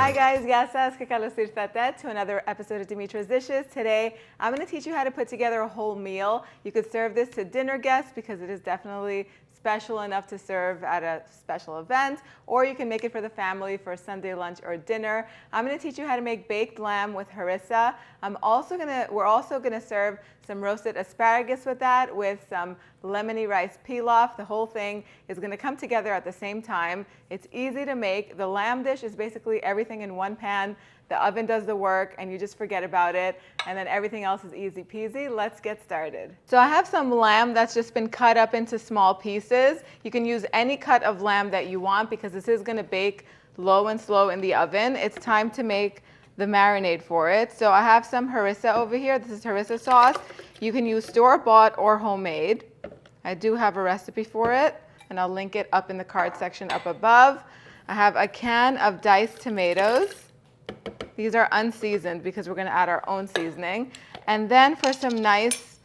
Hi guys, yasas que kalosir tatet to another episode of Dimitra's Dishes. Today, I'm going to teach you how to put together a whole meal. You could serve this to dinner guests because it is definitely special enough to serve at a special event, or you can make it for the family for Sunday lunch or dinner. I'm going to teach you how to make baked lamb with harissa. We're also going to serve some roasted asparagus with that, with some lemony rice pilaf. The whole thing is going to come together at the same time. It's easy to make. The lamb dish is basically everything in one pan. The oven does the work and you just forget about it, and then everything else is easy peasy. Let's get started. So I have some lamb that's just been cut up into small pieces. You can use any cut of lamb that you want because this is going to bake low and slow in the oven. It's time to make the marinade for it. So I have some harissa over here. This is harissa sauce. You can use store-bought or homemade. I do have a recipe for it, and I'll link it up in the card section up above. I have a can of diced tomatoes. These are unseasoned because we're going to add our own seasoning. And then for some nice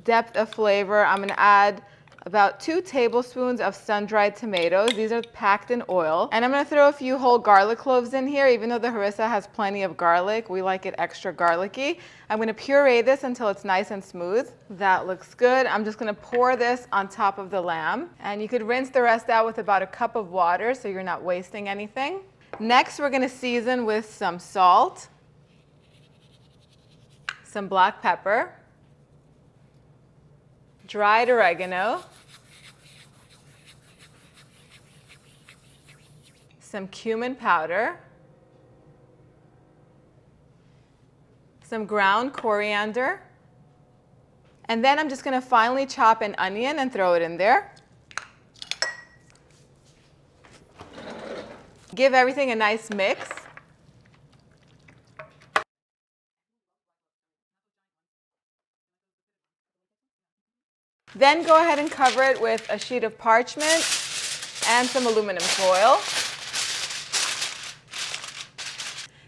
depth of flavor, I'm going to add about 2 tablespoons of sun-dried tomatoes. These are packed in oil. And I'm going to throw a few whole garlic cloves in here. Even though the harissa has plenty of garlic, we like it extra garlicky. I'm going to puree this until it's nice and smooth. That looks good. I'm just going to pour this on top of the lamb. And you could rinse the rest out with about a cup of water so you're not wasting anything. Next, we're going to season with some salt, some black pepper, dried oregano, some cumin powder, some ground coriander, and then I'm just going to finely chop an onion and throw it in there. Give everything a nice mix. Then go ahead and cover it with a sheet of parchment and some aluminum foil.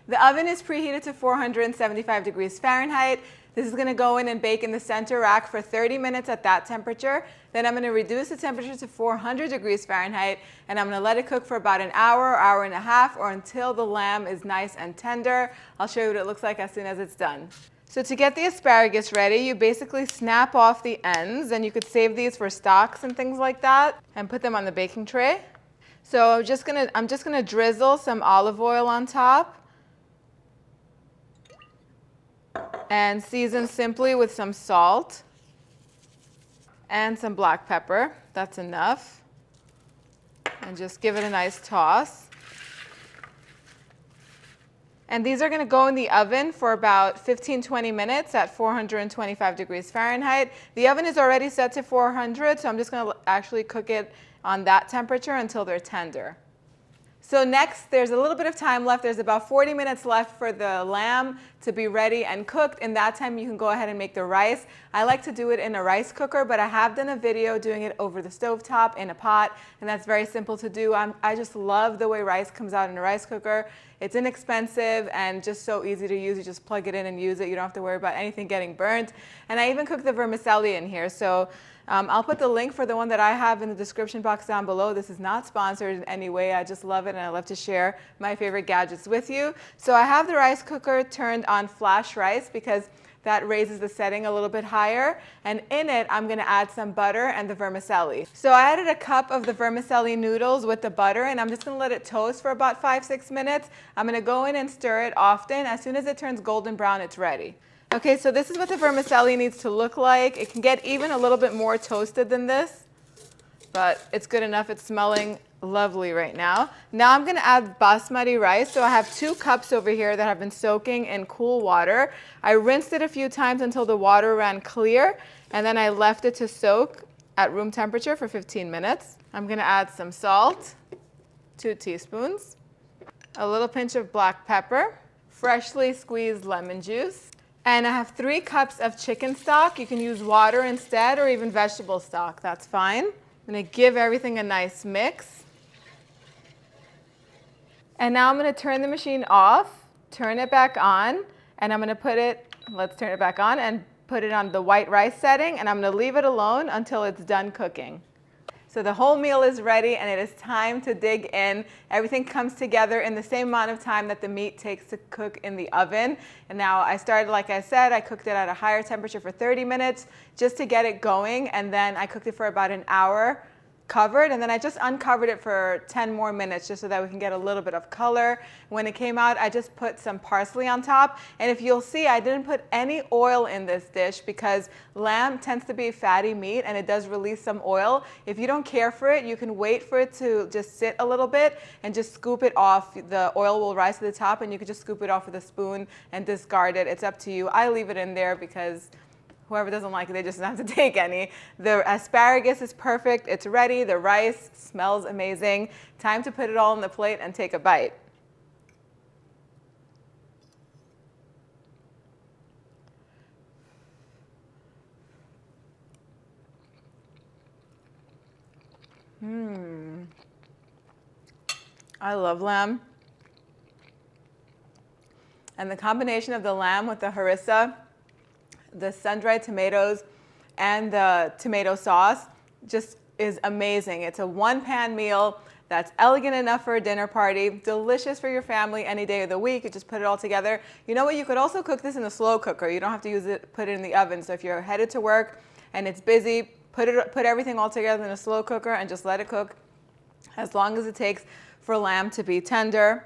The oven is preheated to 475 degrees Fahrenheit. This is going to go in and bake in the center rack for 30 minutes at that temperature. Then I'm going to reduce the temperature to 400 degrees Fahrenheit, and I'm going to let it cook for about an hour, hour and a half, or until the lamb is nice and tender. I'll show you what it looks like as soon as it's done. So to get the asparagus ready, you basically snap off the ends, and you could save these for stocks and things like that, and put them on the baking tray. So I'm just gonna drizzle some olive oil on top. And season simply with some salt and some black pepper. That's enough. And just give it a nice toss. And these are going to go in the oven for about 15-20 minutes at 425 degrees Fahrenheit. The oven is already set to 400, so I'm just going to actually cook it on that temperature until they're tender. So next, there's a little bit of time left. There's about 40 minutes left for the lamb to be ready and cooked. In that time, you can go ahead and make the rice. I like to do it in a rice cooker, but I have done a video doing it over the stovetop in a pot, and that's very simple to do. I just love the way rice comes out in a rice cooker. It's inexpensive and just so easy to use. You just plug it in and use it. You don't have to worry about anything getting burnt. And I even cook the vermicelli in here. So I'll put the link for the one that I have in the description box down below. This is not sponsored in any way. I just love it, and I love to share my favorite gadgets with you. So I have the rice cooker turned on flash rice because that raises the setting a little bit higher. And in it, I'm going to add some butter and the vermicelli. So I added a cup of the vermicelli noodles with the butter, and I'm just going to let it toast for about 5-6 minutes. I'm going to go in and stir it often. As soon as it turns golden brown, it's ready. Okay, so this is what the vermicelli needs to look like. It can get even a little bit more toasted than this, but it's good enough. It's smelling lovely right now. Now I'm going to add basmati rice. So I have 2 cups over here that have been soaking in cool water. I rinsed it a few times until the water ran clear, and then I left it to soak at room temperature for 15 minutes. I'm going to add some salt, 2 teaspoons, a little pinch of black pepper, freshly squeezed lemon juice, and I have 3 cups of chicken stock. You can use water instead or even vegetable stock. That's fine. I'm going to give everything a nice mix. And now I'm going to turn the machine off, turn it back on, and I'm going to put it, let's turn it back on and put it on the white rice setting, and I'm going to leave it alone until it's done cooking. So the whole meal is ready and it is time to dig in. Everything comes together in the same amount of time that the meat takes to cook in the oven. And now I started, like I said, I cooked it at a higher temperature for 30 minutes just to get it going. And then I cooked it for about an hour covered, and then I just uncovered it for 10 more minutes just so that we can get a little bit of color. When it came out, I just put some parsley on top, and if you'll see, I didn't put any oil in this dish because lamb tends to be fatty meat and it does release some oil. If you don't care for it, you can wait for it to just sit a little bit and just scoop it off. The oil will rise to the top and you can just scoop it off with a spoon and discard it. It's up to you. I leave it in there because whoever doesn't like it, they just don't have to take any. The asparagus is perfect. It's ready. The rice smells amazing. Time to put it all on the plate and take a bite. I love lamb. And the combination of the lamb with the harissa, the sun-dried tomatoes, and the tomato sauce just is amazing. It's a one-pan meal that's elegant enough for a dinner party, delicious for your family any day of the week. You just put it all together. You know what? You could also cook this in a slow cooker. You don't have to put it in the oven. So if you're headed to work and it's busy, put everything all together in a slow cooker and just let it cook as long as it takes for lamb to be tender.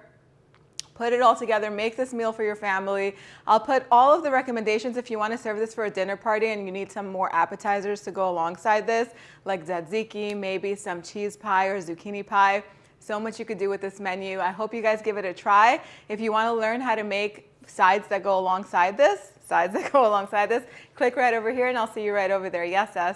Put it all together, make this meal for your family. I'll put all of the recommendations if you want to serve this for a dinner party and you need some more appetizers to go alongside this, like tzatziki, maybe some cheese pie or zucchini pie. So much you could do with this menu. I hope you guys give it a try. If you want to learn how to make sides that go alongside this, click right over here and I'll see you right over there. Yes, S.